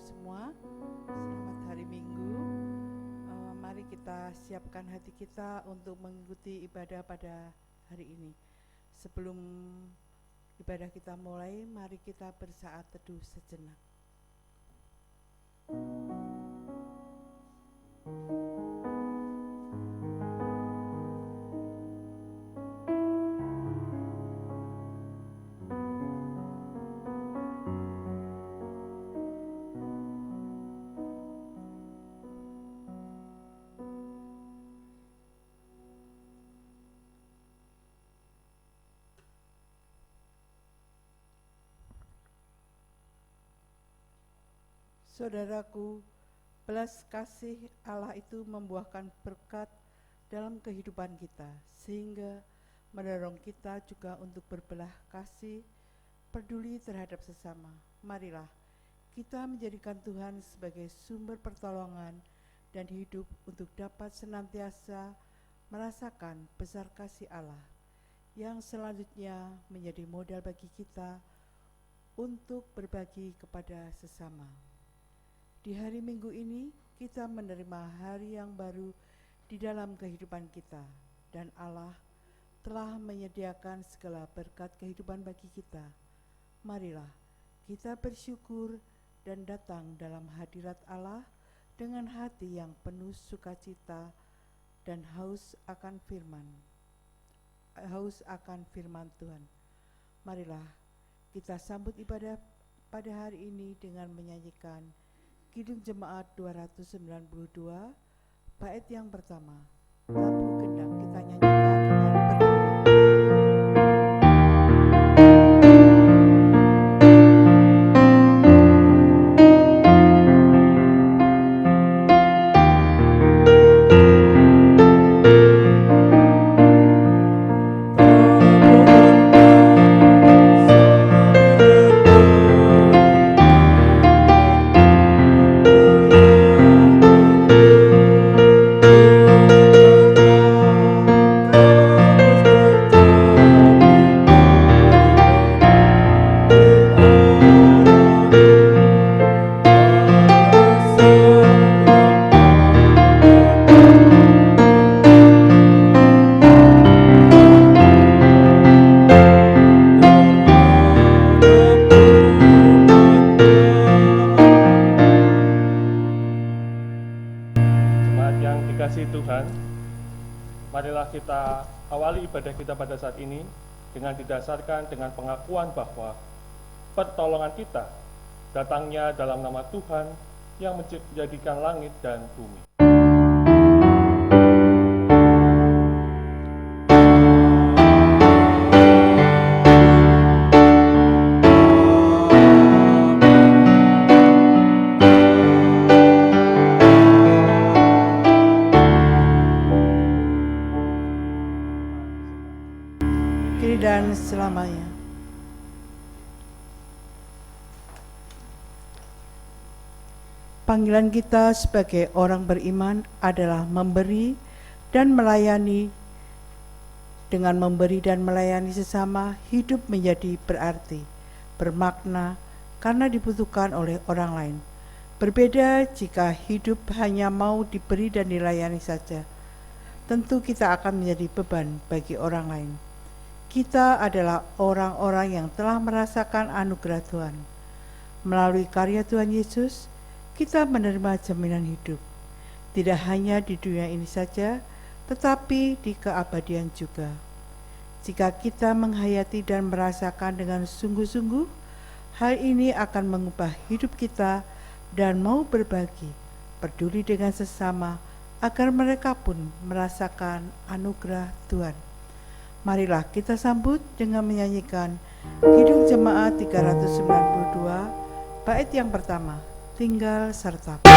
semua, selamat hari Minggu. Mari kita siapkan hati kita untuk mengikuti ibadah pada hari ini. Sebelum ibadah kita mulai, mari kita bersaat teduh sejenak. Saudaraku, belas kasih Allah itu membuahkan berkat dalam kehidupan kita, sehingga mendorong kita juga untuk berbelah kasih, peduli terhadap sesama. Marilah kita menjadikan Tuhan sebagai sumber pertolongan dan hidup untuk dapat senantiasa merasakan besar kasih Allah, yang selanjutnya menjadi modal bagi kita untuk berbagi kepada sesama. Di hari Minggu ini, kita menerima hari yang baru di dalam kehidupan kita, dan Allah telah menyediakan segala berkat kehidupan bagi kita. Marilah kita bersyukur dan datang dalam hadirat Allah dengan hati yang penuh sukacita dan haus akan firman Tuhan. Marilah kita sambut ibadah pada hari ini dengan menyanyikan Kidung Jemaat 292, bait yang pertama. Tabu gendang kita nyanyikan dengan kita awali ibadah kita pada saat ini dengan didasarkan dengan pengakuan bahwa pertolongan kita datangnya dalam nama Tuhan yang menjadikan langit dan bumi. dan selamanya. Panggilan kita sebagai orang beriman adalah memberi dan melayani. Dengan memberi dan melayani sesama, hidup menjadi berarti, bermakna karena dibutuhkan oleh orang lain. Berbeda jika hidup hanya mau diberi dan dilayani saja. Tentu kita akan menjadi beban bagi orang lain. Kita adalah orang-orang yang telah merasakan anugerah Tuhan. Melalui karya Tuhan Yesus, kita menerima jaminan hidup. Tidak hanya di dunia ini saja, tetapi di keabadian juga. Jika kita menghayati dan merasakan dengan sungguh-sungguh, hal ini akan mengubah hidup kita dan mau berbagi, peduli dengan sesama, agar mereka pun merasakan anugerah Tuhan. Marilah kita sambut dengan menyanyikan Kidung Jemaat 392, bait yang pertama, Tinggal Sertaku.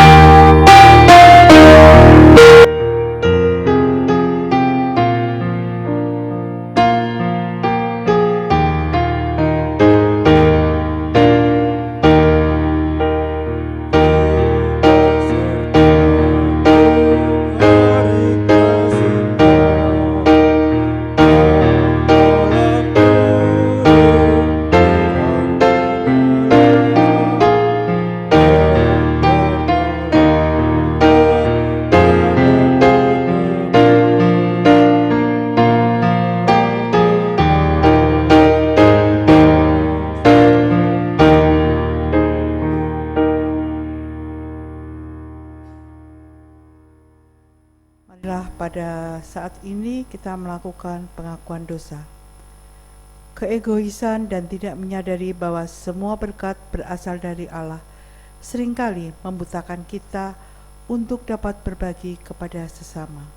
Marilah pada saat ini kita melakukan pengakuan dosa. Keegoisan dan tidak menyadari bahwa semua berkat berasal dari Allah seringkali membutakan kita untuk dapat berbagi kepada sesama.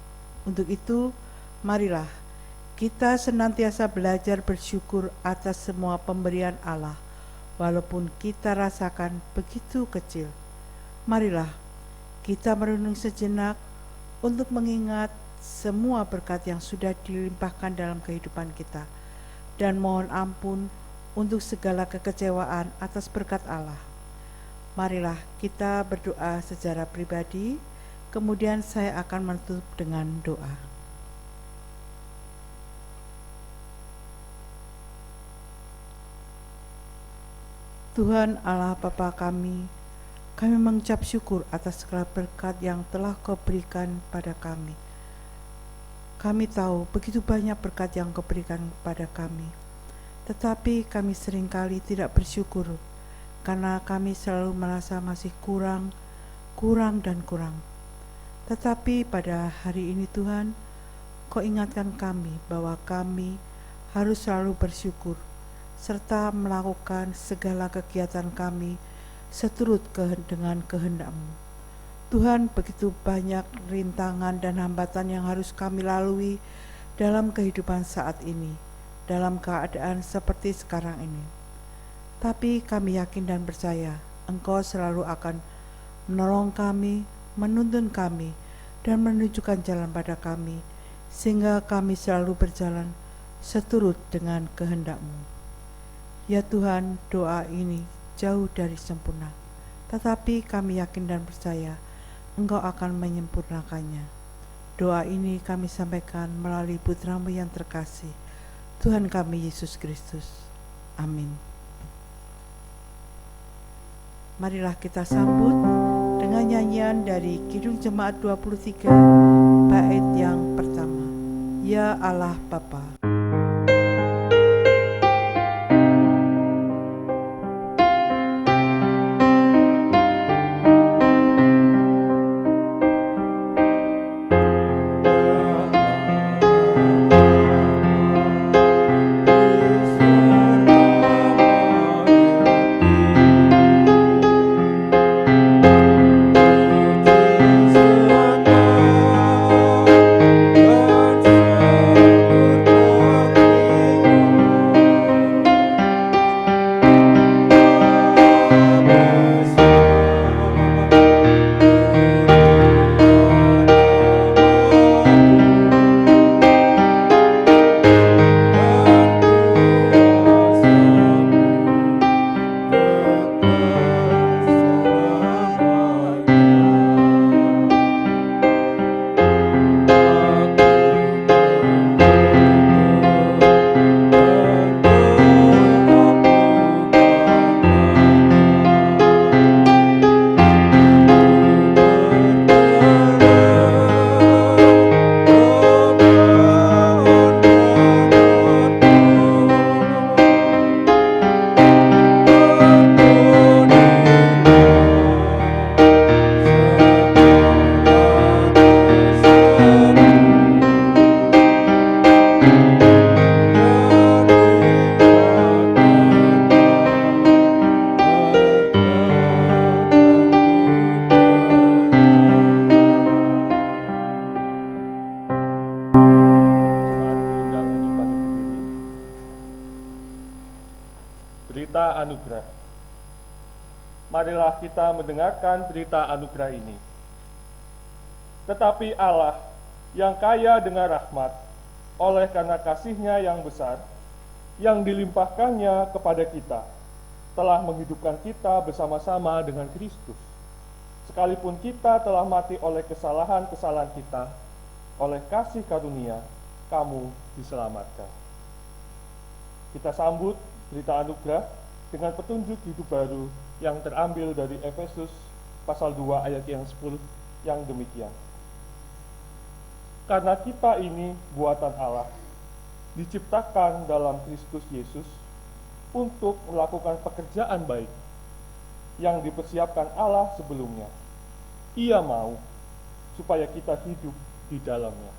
Untuk itu, marilah kita senantiasa belajar bersyukur atas semua pemberian Allah, walaupun kita rasakan begitu kecil. Marilah kita merenung sejenak untuk mengingat semua berkat yang sudah dilimpahkan dalam kehidupan kita, dan mohon ampun untuk segala kekecewaan atas berkat Allah. Marilah kita berdoa secara pribadi, kemudian saya akan menutup dengan doa. Tuhan Allah Bapa kami mengucap syukur atas segala berkat yang telah Kau berikan pada kami. Kami tahu begitu banyak berkat yang Kau berikan kepada kami, tetapi kami seringkali tidak bersyukur karena kami selalu merasa masih kurang. Tetapi pada hari ini Tuhan, Kau ingatkan kami bahwa kami harus selalu bersyukur serta melakukan segala kegiatan kami seturut dengan kehendak-Mu. Tuhan, begitu banyak rintangan dan hambatan yang harus kami lalui dalam kehidupan saat ini, dalam keadaan seperti sekarang ini. Tapi kami yakin dan percaya Engkau selalu akan menolong kami, menuntun kami, dan menunjukkan jalan pada kami, sehingga kami selalu berjalan seturut dengan kehendak-Mu. Ya Tuhan, doa ini jauh dari sempurna, tetapi kami yakin dan percaya Engkau akan menyempurnakannya. Doa ini kami sampaikan melalui Putra-Mu yang terkasih, Tuhan kami Yesus Kristus. Amin. Marilah kita sambut dengan nyanyian dari Kidung Jemaat 23, bait yang pertama. Ya Allah Bapa. Berita anugerah. Marilah kita mendengarkan berita anugerah ini. Tetapi Allah yang kaya dengan rahmat, oleh karena kasih-Nya yang besar, yang dilimpahkannya kepada kita, telah menghidupkan kita bersama-sama dengan Kristus. Sekalipun kita telah mati oleh kesalahan-kesalahan kita, oleh kasih karunia, kamu diselamatkan. Kita sambut berita anugerah dengan petunjuk hidup baru yang terambil dari Efesus pasal 2 ayat yang 10 yang demikian. Karena kita ini buatan Allah, diciptakan dalam Kristus Yesus untuk melakukan pekerjaan baik yang dipersiapkan Allah sebelumnya. Ia mau supaya kita hidup di dalamnya.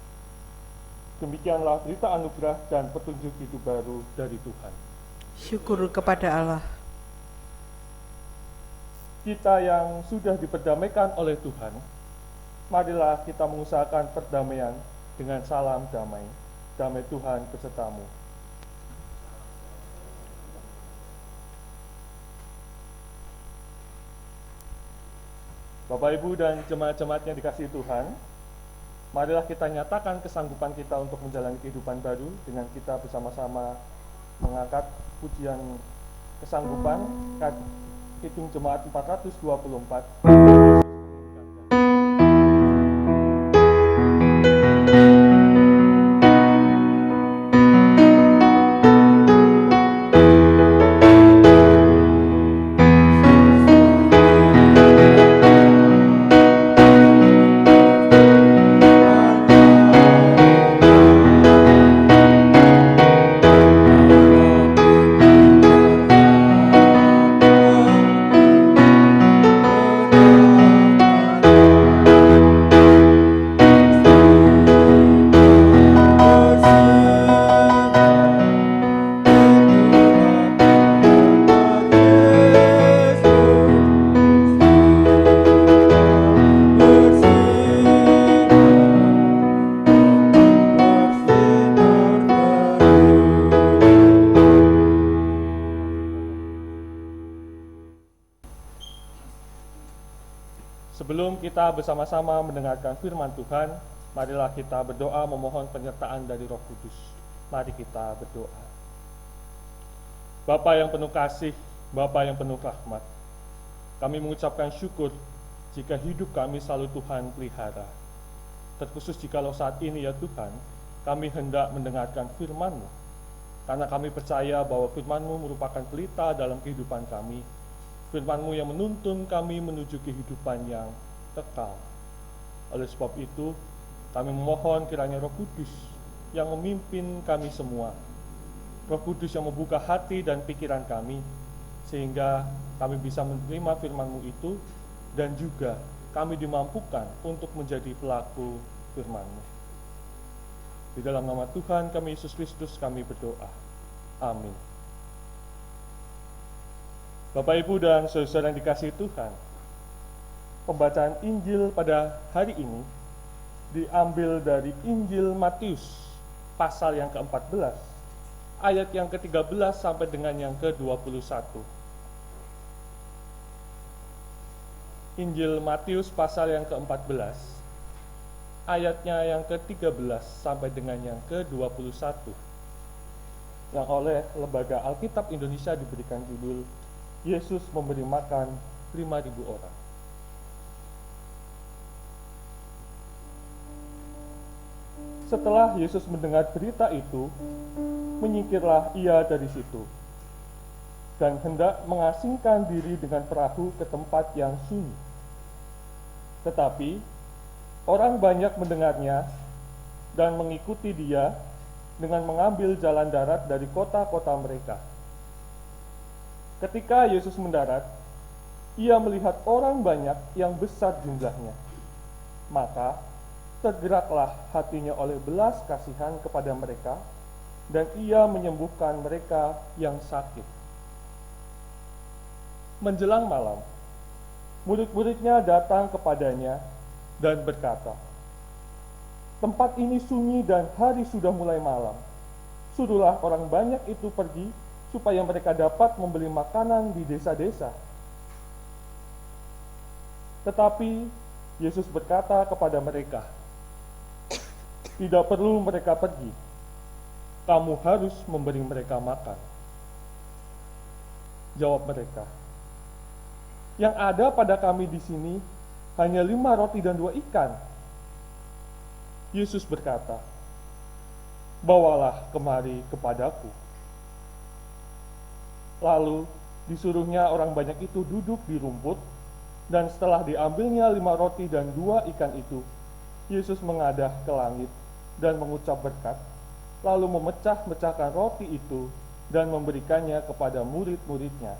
Demikianlah berita anugerah dan petunjuk hidup baru dari Tuhan. Syukur kepada Allah. Kita yang sudah diperdamaikan oleh Tuhan, marilah kita mengusahakan perdamaian dengan salam damai. Damai Tuhan besertamu. Bapak, Ibu, dan jemaat-jemaat yang dikasihi Tuhan, marilah kita nyatakan kesanggupan kita untuk menjalani kehidupan baru dengan kita bersama-sama mengangkat pujian kesanggupan Kidung Jemaat 424. Sebelum kita bersama-sama mendengarkan firman Tuhan, marilah kita berdoa memohon penyertaan dari Roh Kudus. Mari kita berdoa. Bapa yang penuh kasih, Bapa yang penuh rahmat, kami mengucapkan syukur jika hidup kami selalu Tuhan pelihara. Terkhusus jikalau saat ini ya Tuhan, kami hendak mendengarkan firman-Mu, karena kami percaya bahwa firman-Mu merupakan pelita dalam kehidupan kami, firman-Mu yang menuntun kami menuju kehidupan yang kekal. Oleh sebab itu, kami memohon kiranya Roh Kudus yang memimpin kami semua, Roh Kudus yang membuka hati dan pikiran kami, sehingga kami bisa menerima firman-Mu itu, dan juga kami dimampukan untuk menjadi pelaku firman-Mu. Di dalam nama Tuhan kami Yesus Kristus kami berdoa. Amin. Bapak, Ibu, dan saudara yang dikasihi Tuhan, pembacaan Injil pada hari ini diambil dari Injil Matius pasal yang ke-14, ayat yang ke-13 sampai dengan yang ke-21. Injil Matius pasal yang ke-14, ayatnya yang ke-13 sampai dengan yang ke-21, yang oleh Lembaga Alkitab Indonesia diberikan judul Yesus memberi makan 5.000 orang. Setelah Yesus mendengar berita itu, menyingkirlah ia dari situ, dan hendak mengasingkan diri dengan perahu ke tempat yang sunyi. Tetapi, orang banyak mendengarnya dan mengikuti dia dengan mengambil jalan darat dari kota-kota mereka. Ketika Yesus mendarat, ia melihat orang banyak yang besar jumlahnya. Maka tergeraklah hatinya oleh belas kasihan kepada mereka, dan ia menyembuhkan mereka yang sakit. Menjelang malam, murid-muridnya datang kepadanya dan berkata, "Tempat ini sunyi dan hari sudah mulai malam. Suruhlah orang banyak itu pergi, supaya mereka dapat membeli makanan di desa-desa." Tetapi Yesus berkata kepada mereka, "Tidak perlu mereka pergi. Kamu harus memberi mereka makan." Jawab mereka, "Yang ada pada kami di sini hanya 5 roti dan 2 ikan. Yesus berkata, "Bawalah kemari kepadaku." Lalu disuruhnya orang banyak itu duduk di rumput, dan setelah diambilnya 5 roti dan 2 ikan itu, Yesus mengadah ke langit dan mengucap berkat, lalu memecah-mecahkan roti itu dan memberikannya kepada murid-muridnya.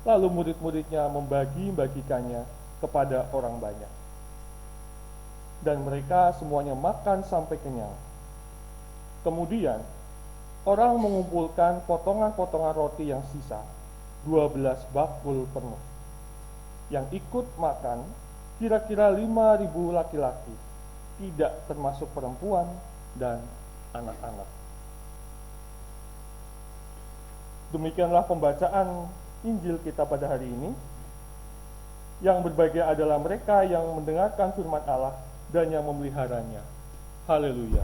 Lalu murid-muridnya membagi-bagikannya kepada orang banyak. dan mereka semuanya makan sampai kenyang. Kemudian, orang mengumpulkan potongan-potongan roti yang sisa, 12 bakul penuh. Yang ikut makan kira-kira 5.000 laki-laki, tidak termasuk perempuan dan anak-anak. Demikianlah pembacaan Injil kita pada hari ini. Yang berbahagia adalah mereka yang mendengarkan firman Allah dan yang memeliharanya. Haleluya.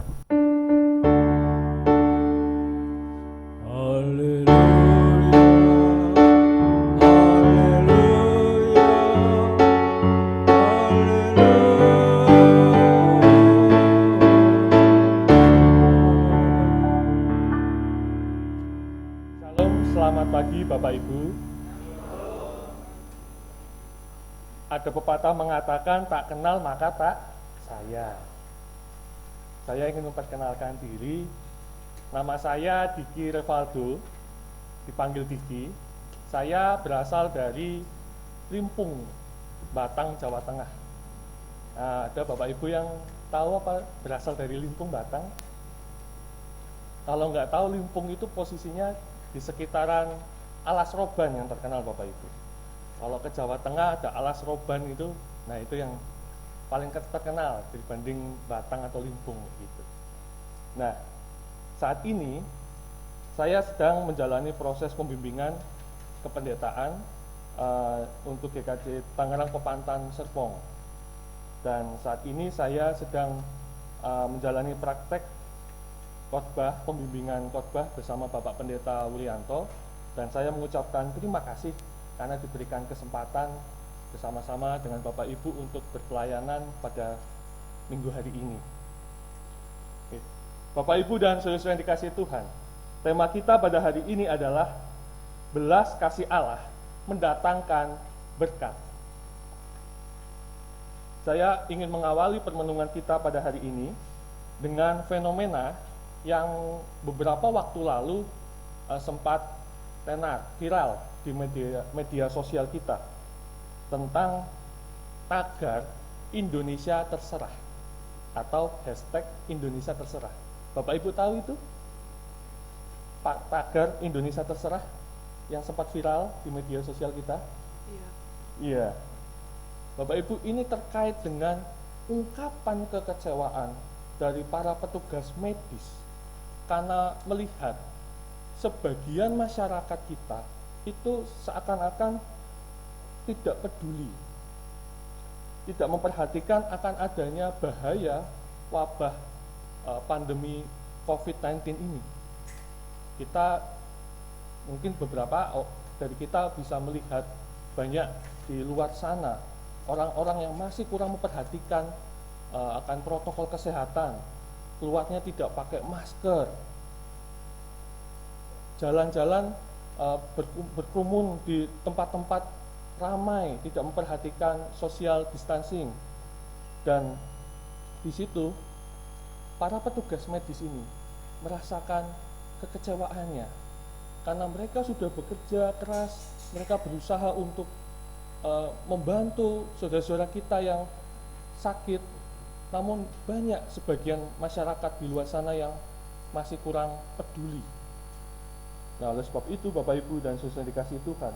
Shalom, selamat pagi Bapak Ibu. Ada pepatah mengatakan tak kenal maka tak sayang. Saya ingin memperkenalkan diri. Nama saya Diki Revaldo, dipanggil Diki. Saya berasal dari Limpung, Batang, Jawa Tengah. Nah, ada Bapak Ibu yang tahu apa berasal dari Limpung, Batang? Kalau nggak tahu, Limpung itu posisinya di sekitaran Alas Roban yang terkenal Bapak Ibu. Kalau ke Jawa Tengah ada Alas Roban itu, nah itu yang paling terkenal dibanding Batang atau Limpung gitu. Nah, saat ini saya sedang menjalani proses pembimbingan kependetaan untuk GKJ Tangerang Pepantan Serpong. Dan saat ini saya sedang menjalani praktek khotbah, pembimbingan khotbah bersama Bapak Pendeta Wulianto, dan saya mengucapkan terima kasih karena diberikan kesempatan bersama-sama dengan Bapak Ibu untuk berpelayanan pada minggu hari ini. Oke. Bapak Ibu dan saudara-saudara yang dikasihi Tuhan, tema kita pada hari ini adalah belas kasih Allah mendatangkan berkat. Saya ingin mengawali permenungan kita pada hari ini dengan fenomena yang beberapa waktu lalu sempat tenar, viral di media sosial kita tentang tagar Indonesia Terserah atau hashtag Indonesia Terserah. Bapak Ibu tahu itu? Pak, tagar Indonesia Terserah yang sempat viral di media sosial kita? Iya. Bapak Ibu, ini terkait dengan ungkapan kekecewaan dari para petugas medis karena melihat sebagian masyarakat kita itu seakan-akan tidak peduli, tidak memperhatikan akan adanya bahaya wabah pandemi COVID-19 ini. Kita mungkin beberapa dari kita bisa melihat banyak di luar sana orang-orang yang masih kurang memperhatikan akan protokol kesehatan, keluarnya tidak pakai masker, jalan-jalan berkerumun di tempat-tempat ramai, tidak memperhatikan social distancing. Dan di situ para petugas medis ini merasakan kekecewaannya karena mereka sudah bekerja keras, mereka berusaha untuk membantu saudara-saudara kita yang sakit, namun banyak sebagian masyarakat di luar sana yang masih kurang peduli. Nah, oleh sebab itu Bapak Ibu dan saudara dikasihi Tuhan,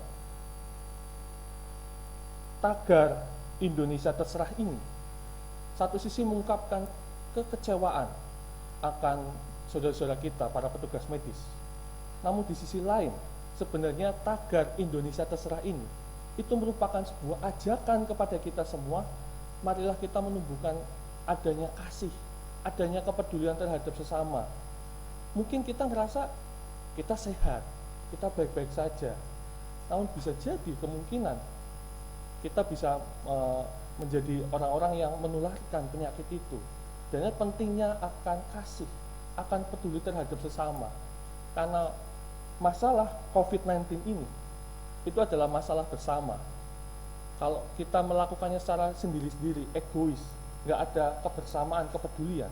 tagar Indonesia Terserah ini satu sisi mengungkapkan kekecewaan akan saudara-saudara kita, para petugas medis. Namun di sisi lain, sebenarnya tagar Indonesia Terserah ini itu merupakan sebuah ajakan kepada kita semua, marilah kita menumbuhkan adanya kasih, adanya kepedulian terhadap sesama. Mungkin kita ngerasa kita sehat, kita baik-baik saja, namun bisa jadi kemungkinan kita bisa menjadi orang-orang yang menularkan penyakit itu. Dan pentingnya akan kasih, akan peduli terhadap sesama, karena masalah COVID-19 ini itu adalah masalah bersama. Kalau kita melakukannya secara sendiri-sendiri, egois, nggak ada kebersamaan, kepedulian,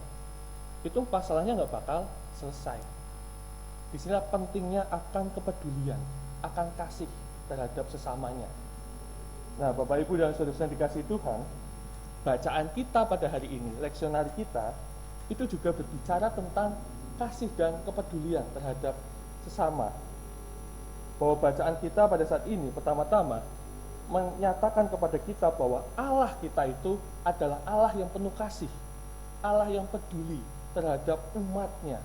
itu masalahnya nggak bakal selesai. Disinilah pentingnya akan kepedulian, akan kasih terhadap sesamanya. Nah, Bapak Ibu dan saudara-saudara dikasihi Tuhan, bacaan kita pada hari ini, leksionari kita, itu juga berbicara tentang kasih dan kepedulian terhadap sesama. Bahwa bacaan kita pada saat ini pertama-tama menyatakan kepada kita bahwa Allah kita itu adalah Allah yang penuh kasih, Allah yang peduli terhadap umatnya.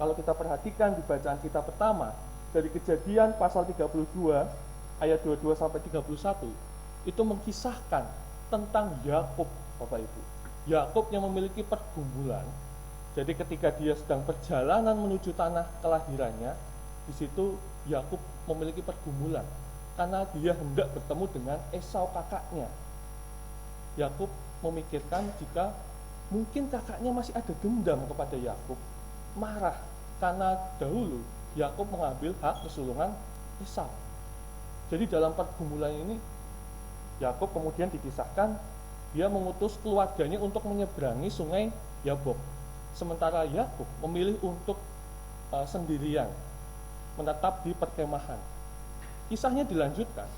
Kalau kita perhatikan di bacaan kita pertama, dari Kejadian pasal 32 ayat 22 sampai 31, itu mengisahkan tentang Yakub, Bapak Ibu. Yakub yang memiliki pergumulan. Jadi ketika dia sedang perjalanan menuju tanah kelahirannya, di situ Yakub memiliki pergumulan karena dia hendak bertemu dengan Esau kakaknya. Yakub memikirkan jika mungkin kakaknya masih ada dendam kepada Yakub, marah karena dahulu Yakub mengambil hak kesulungan Esau. Jadi dalam pergumulan ini Yakub kemudian dikisahkan dia mengutus keluarganya untuk menyeberangi sungai Yabok. Sementara Yakub memilih untuk sendirian menetap di perkemahan. Kisahnya dilanjutkan,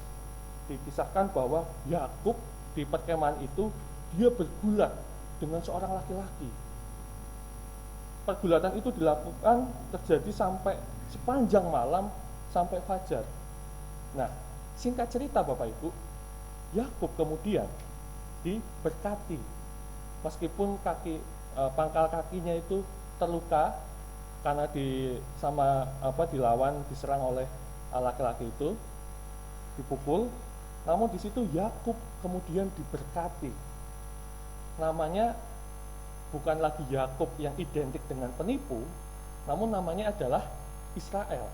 dikisahkan bahwa Yakub di perkemahan itu dia bergulat dengan seorang laki-laki. Pergulatan itu dilakukan terjadi sampai sepanjang malam sampai fajar. Nah, singkat cerita Bapak Ibu, Yakub kemudian diberkati meskipun pangkal kakinya itu terluka karena dilawan, diserang oleh laki-laki itu, dipukul. Namun di situ Yakub kemudian diberkati. Namanya bukan lagi Yakub yang identik dengan penipu, namun namanya adalah Israel.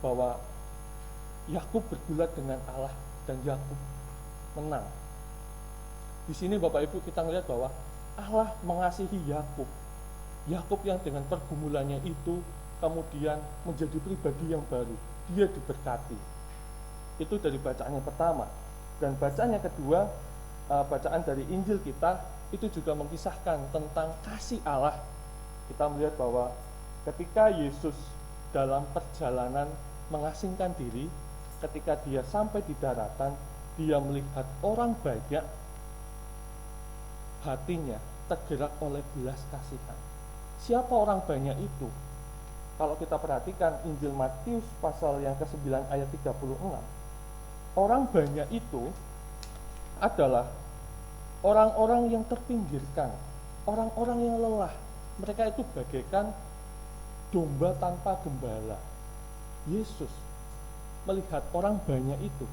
Bahwa Yakub bergulat dengan Allah dan Yakub menang. Di sini Bapak Ibu kita melihat bahwa Allah mengasihi Yakub. Yakub yang dengan pergumulannya itu kemudian menjadi pribadi yang baru. Dia diberkati. Itu dari bacaan yang pertama. Dan bacaan yang kedua, bacaan dari Injil kita itu juga mengisahkan tentang kasih Allah. Kita melihat bahwa ketika Yesus dalam perjalanan mengasingkan diri, ketika dia sampai di daratan, dia melihat orang banyak, hatinya tergerak oleh belas kasihan. Siapa orang banyak itu? Kalau kita perhatikan Injil Matius pasal yang ke-9 ayat 36, orang banyak itu adalah orang-orang yang terpinggirkan, orang-orang yang lelah. Mereka itu bagaikan domba tanpa gembala. Yesus melihat orang banyak itu,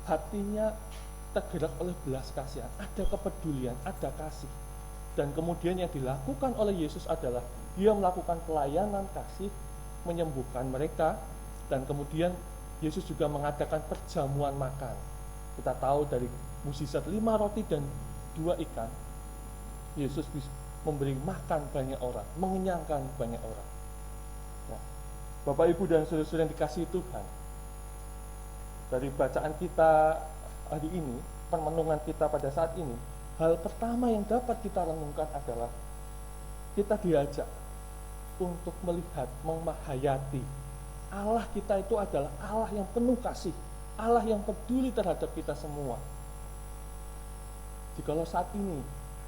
hatinya tergerak oleh belas kasihan, ada kepedulian, ada kasih. Dan kemudian yang dilakukan oleh Yesus adalah dia melakukan pelayanan kasih, menyembuhkan mereka, dan kemudian Yesus juga mengadakan perjamuan makan. Kita tahu dari mukjizat 5 roti dan 2 ikan, Yesus memberi makan banyak orang, mengenyangkan banyak orang. Nah, Bapak Ibu dan saudara-saudara yang dikasihi Tuhan, dari bacaan kita hari ini, permenungan kita pada saat ini, hal pertama yang dapat kita renungkan adalah kita diajak untuk melihat, menghayati Allah kita itu adalah Allah yang penuh kasih, Allah yang peduli terhadap kita semua. Jikalau saat ini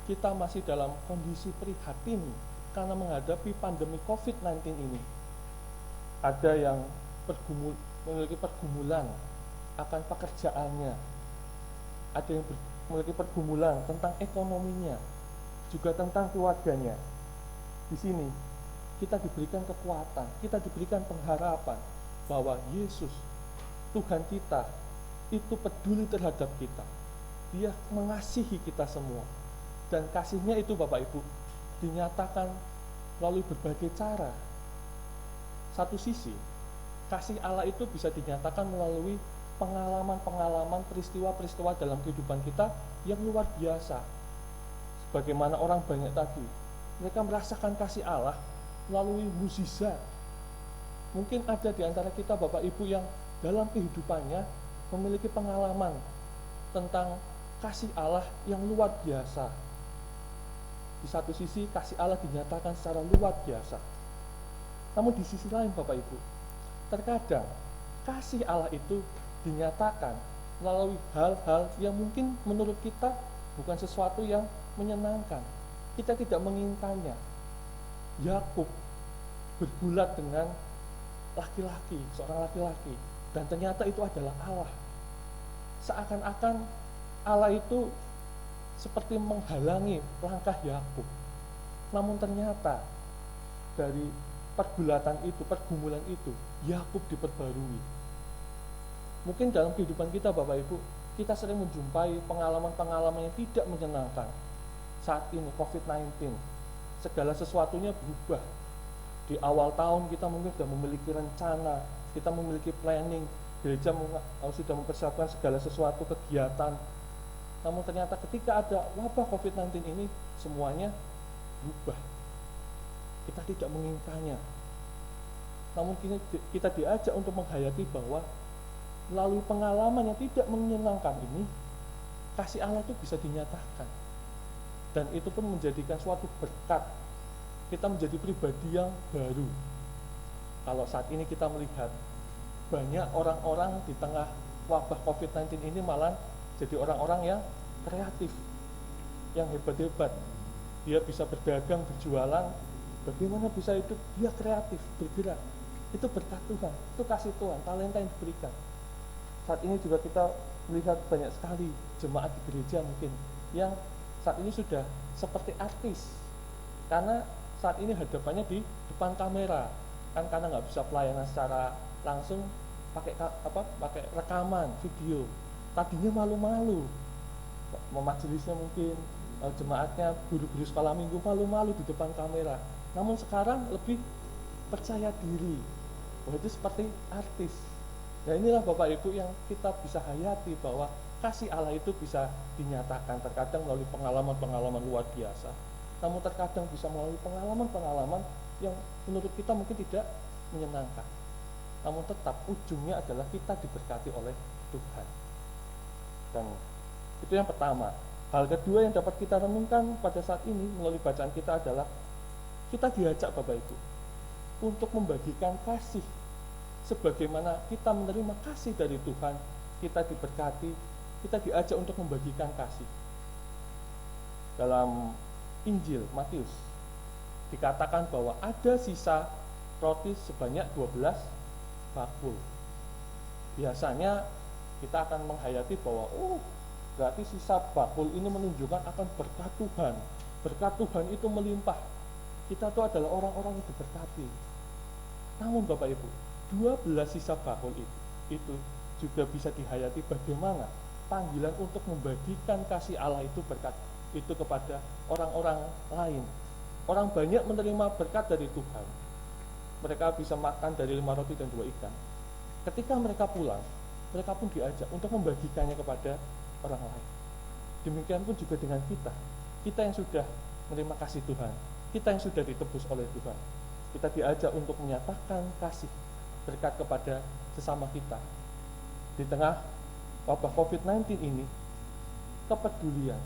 kita masih dalam kondisi prihatin karena menghadapi pandemi COVID-19 ini, ada yang memiliki pergumulan akan pekerjaannya, ada yang memiliki pergumulan tentang ekonominya, juga tentang keluarganya. Di sini kita diberikan kekuatan, kita diberikan pengharapan bahwa Yesus, Tuhan kita, itu peduli terhadap kita. Dia mengasihi kita semua. Dan kasihnya itu Bapak Ibu dinyatakan melalui berbagai cara. Satu sisi, kasih Allah itu bisa dinyatakan melalui pengalaman-pengalaman, peristiwa-peristiwa dalam kehidupan kita yang luar biasa. Sebagaimana orang banyak tadi, mereka merasakan kasih Allah melalui mukjizat. Mungkin ada di antara kita Bapak Ibu yang dalam kehidupannya memiliki pengalaman tentang kasih Allah yang luar biasa. Di satu sisi kasih Allah dinyatakan secara luar biasa. Namun di sisi lain Bapak Ibu, terkadang kasih Allah itu dinyatakan melalui hal-hal yang mungkin menurut kita bukan sesuatu yang menyenangkan. Kita tidak menginginkannya. Yakub bergulat dengan laki-laki, seorang laki-laki, dan ternyata itu adalah Allah. Seakan-akan Allah itu seperti menghalangi langkah Yakub. Namun ternyata dari pergulatan itu, pergumulan itu, Yakub diperbarui. Mungkin dalam kehidupan kita Bapak Ibu, kita sering menjumpai pengalaman-pengalaman yang tidak menyenangkan. Saat ini COVID-19, segala sesuatunya berubah. Di awal tahun kita mungkin sudah memiliki rencana, kita memiliki planning, gereja sudah mempersiapkan segala sesuatu kegiatan. Namun ternyata ketika ada wabah COVID-19 ini, semuanya berubah. Kita tidak menginginkannya. Namun kita diajak untuk menghayati bahwa melalui pengalaman yang tidak menyenangkan ini, kasih Allah itu bisa dinyatakan. Dan itu pun menjadikan suatu berkat. Kita menjadi pribadi yang baru. Kalau saat ini kita melihat banyak orang-orang di tengah wabah COVID-19 ini malah jadi orang-orang yang kreatif, yang hebat-hebat. Dia bisa berdagang, berjualan, bagaimana bisa itu? Dia kreatif, bergerak. Itu berkat Tuhan, itu kasih Tuhan, talenta yang diberikan. Saat ini juga kita melihat banyak sekali jemaat di gereja mungkin yang saat ini sudah seperti artis, karena saat ini hadapannya di depan kamera, kan karena nggak bisa pelayanan secara langsung, pakai rekaman video. Tadinya malu-malu, majelisnya mungkin jemaatnya, guru-guru sekolah minggu malu-malu di depan kamera. Namun sekarang lebih percaya diri, bahwa itu seperti artis. Nah inilah Bapak Ibu yang kita bisa hayati bahwa kasih Allah itu bisa dinyatakan terkadang melalui pengalaman-pengalaman luar biasa, namun terkadang bisa melalui pengalaman-pengalaman yang menurut kita mungkin tidak menyenangkan. Namun tetap ujungnya adalah kita diberkati oleh Tuhan. Dan itu yang pertama. Hal kedua yang dapat kita renungkan pada saat ini melalui bacaan kita adalah kita diajak Bapak Ibu untuk membagikan kasih. Sebagaimana kita menerima kasih dari Tuhan, kita diberkati, kita diajak untuk membagikan kasih. Dalam Injil Matius dikatakan bahwa ada sisa roti sebanyak 12 bakul. Biasanya kita akan menghayati bahwa berarti sisa bakul ini menunjukkan akan berkat Tuhan. Berkat Tuhan itu melimpah. Kita itu adalah orang-orang yang diberkati. Namun Bapak Ibu, 12 sisa bakul itu juga bisa dihayati bagaimana panggilan untuk membagikan kasih Allah itu berkat itu kepada orang-orang lain. Orang banyak menerima berkat dari Tuhan. Mereka bisa makan dari 5 roti dan 2 ikan. Ketika mereka pulang, mereka pun diajak untuk membagikannya kepada orang lain. Demikian pun juga dengan kita. Kita yang sudah menerima kasih Tuhan, kita yang sudah ditebus oleh Tuhan, kita diajak untuk menyatakan kasih berkat kepada sesama kita. Di tengah wabah COVID-19 ini, kepedulian,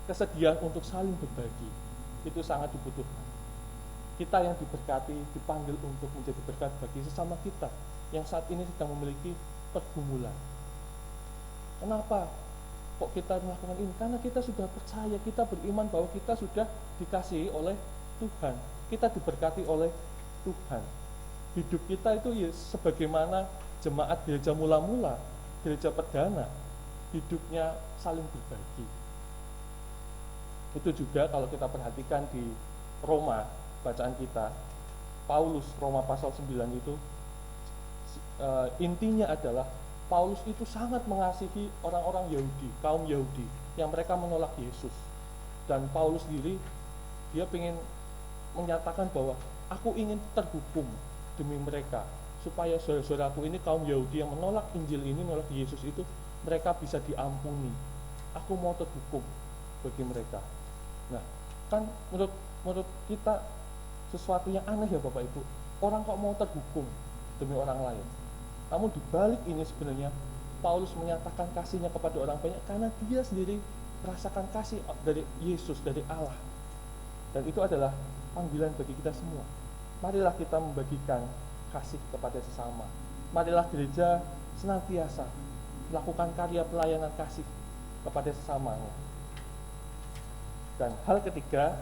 kesediaan untuk saling berbagi itu sangat dibutuhkan. Kita yang diberkati dipanggil untuk menjadi berkat bagi sesama kita yang saat ini sedang memiliki pergumulan. Kenapa kok kita melakukan ini? Karena kita sudah percaya, kita beriman bahwa kita sudah dikasihi oleh Tuhan, kita diberkati oleh Tuhan. Hidup kita itu ya sebagaimana jemaat gereja mula-mula, gereja perdana, hidupnya saling berbagi. Itu juga kalau kita perhatikan di Roma, bacaan kita, Paulus, Roma pasal 9 itu intinya adalah Paulus itu sangat mengasihi orang-orang Yahudi, kaum Yahudi yang mereka menolak Yesus. Dan Paulus sendiri, dia ingin menyatakan bahwa aku ingin terhukum demi mereka, supaya saudara-saudaraku ini kaum Yahudi yang menolak Injil ini, menolak Yesus itu, mereka bisa diampuni. Aku mau terhukum bagi mereka. Nah, kan menurut kita sesuatu yang aneh ya Bapak Ibu. Orang kok mau terhukum demi orang lain. Namun di balik ini sebenarnya Paulus menyatakan kasihnya kepada orang banyak karena dia sendiri merasakan kasih dari Yesus, dari Allah. Dan itu adalah panggilan bagi kita semua. Marilah kita membagikan kasih kepada sesama. Marilah gereja senantiasa melakukan karya pelayanan kasih kepada sesamanya. Dan hal ketiga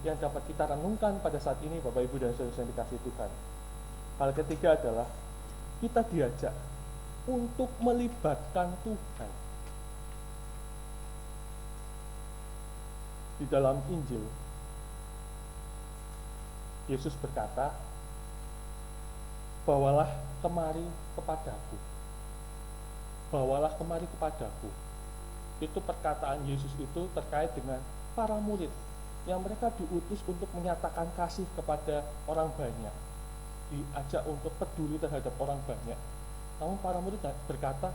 yang dapat kita renungkan pada saat ini, Bapak Ibu dan Saudara yang dikasihi Tuhan, hal ketiga adalah kita diajak untuk melibatkan Tuhan. Di dalam Injil, Yesus berkata, "Bawalah kemari kepadaku. Bawalah kemari kepadaku." Itu perkataan Yesus itu terkait dengan para murid yang mereka diutus untuk menyatakan kasih kepada orang banyak, diajak untuk peduli terhadap orang banyak. Namun para murid berkata,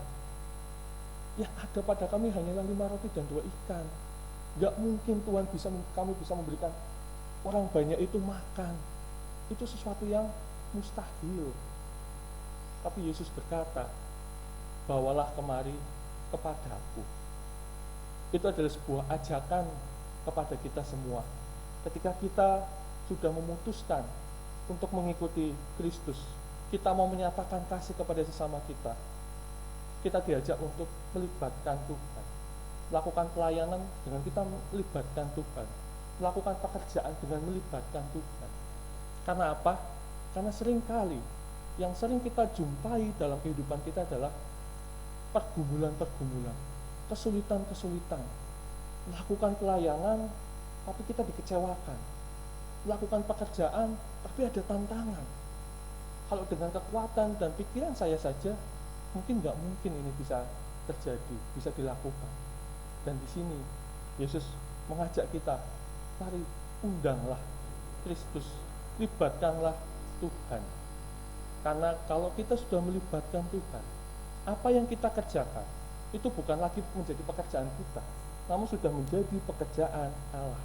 "Yang ada pada kami hanyalah 5 roti dan 2 ikan. Gak mungkin Tuhan kami bisa memberikan orang banyak itu makan. Itu sesuatu yang mustahil." Tapi Yesus berkata, "Bawalah kemari kepadaku." Itu adalah sebuah ajakan kepada kita semua. Ketika kita sudah memutuskan untuk mengikuti Kristus, kita mau menyatakan kasih kepada sesama kita, kita diajak untuk melibatkan Tuhan, melakukan pelayanan dengan kita melibatkan Tuhan, melakukan pekerjaan dengan melibatkan Tuhan. Karena apa? Karena seringkali yang sering kita jumpai dalam kehidupan kita adalah pergumulan-pergumulan, kesulitan-kesulitan. Melakukan pelayanan, tapi kita dikecewakan. Melakukan pekerjaan, tapi ada tantangan. Kalau dengan kekuatan dan pikiran saya saja, mungkin nggak mungkin ini bisa terjadi, bisa dilakukan. Dan di sini Yesus mengajak kita, mari undanglah Kristus, libatkanlah Tuhan. Karena kalau kita sudah melibatkan Tuhan, apa yang kita kerjakan itu bukan lagi menjadi pekerjaan kita, namun sudah menjadi pekerjaan Allah.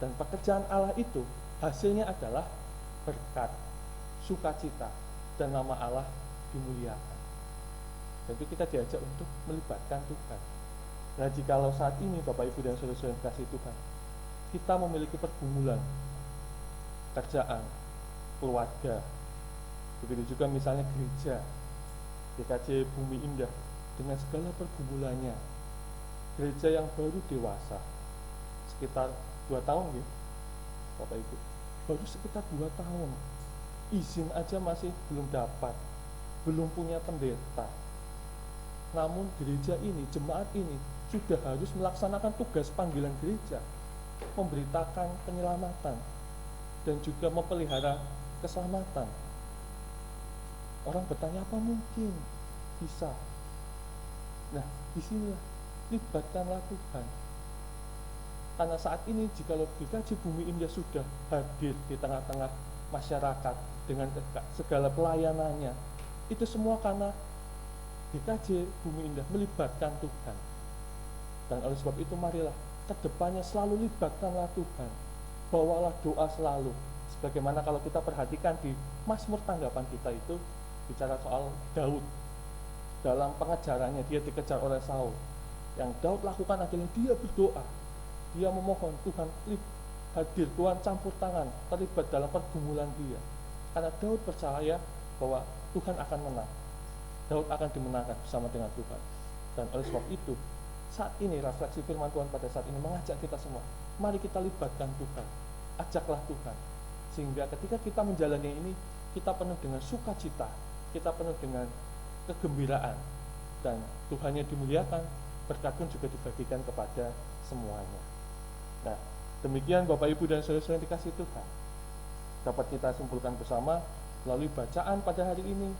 Dan pekerjaan Allah itu hasilnya adalah berkat, sukacita, dan nama Allah dimuliakan. Jadi kita diajak untuk melibatkan Tuhan. Nah, jikalau saat ini Bapak Ibu dan Saudara-saudara yang kasih Tuhan, kita memiliki pergumulan, kerjaan, keluarga, begitu juga misalnya gereja, GKJ Bumi Indah dengan segala pergumulannya, gereja yang baru dewasa, sekitar 2 tahun ya, Bapak Ibu, baru sekitar 2 tahun, izin aja masih belum dapat, belum punya pendeta. Namun gereja ini, jemaat ini sudah harus melaksanakan tugas panggilan gereja, memberitakan penyelamatan dan juga memelihara keselamatan. Orang bertanya, apa mungkin bisa? Nah, disinilah libatkanlah Tuhan. Karena saat ini jikalau GKJ Bumi Indah sudah hadir di tengah-tengah masyarakat dengan segala pelayanannya, itu semua karena GKJ Bumi Indah melibatkan Tuhan. Dan oleh sebab itu marilah kedepannya selalu libatkanlah Tuhan, bawalah doa selalu. Sebagaimana kalau kita perhatikan di Mazmur tanggapan kita itu bicara soal Daud. Dalam pengejarannya, dia dikejar oleh Saul. Yang Daud lakukan adalah dia berdoa, dia memohon Tuhan hadir, Tuhan campur tangan, terlibat dalam pergumulan dia. Karena Daud percaya bahwa Tuhan akan menang, Daud akan dimenangkan bersama dengan Tuhan. Dan oleh sebab itu, saat ini refleksi firman Tuhan pada saat ini mengajak kita semua, mari kita libatkan Tuhan, ajaklah Tuhan, sehingga ketika kita menjalani ini, kita penuh dengan sukacita, kita penuh dengan kegembiraan, dan Tuhan yang dimuliakan, berkat pun juga dibagikan kepada semuanya. Nah, demikian Bapak Ibu dan Saudara-saudara yang dikasihi Tuhan, dapat kita simpulkan bersama melalui bacaan pada hari ini,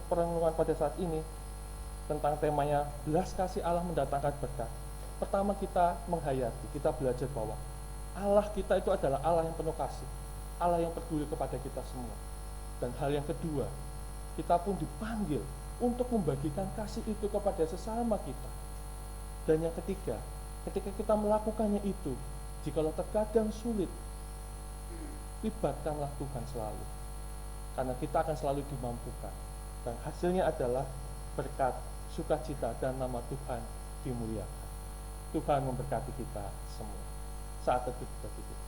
perenungan pada saat ini tentang temanya belas kasih Allah mendatangkan berkat. Pertama, kita menghayati, kita belajar bahwa Allah kita itu adalah Allah yang penuh kasih, Allah yang peduli kepada kita semua. Dan hal yang kedua, kita pun dipanggil untuk membagikan kasih itu kepada sesama kita. Dan yang ketiga, ketika kita melakukannya itu, jikalau terkadang sulit, libatkanlah Tuhan selalu, karena kita akan selalu dimampukan, dan hasilnya adalah berkat, sukacita, dan nama Tuhan dimuliakan. Tuhan memberkati kita semua. Saat teduh bagi kita.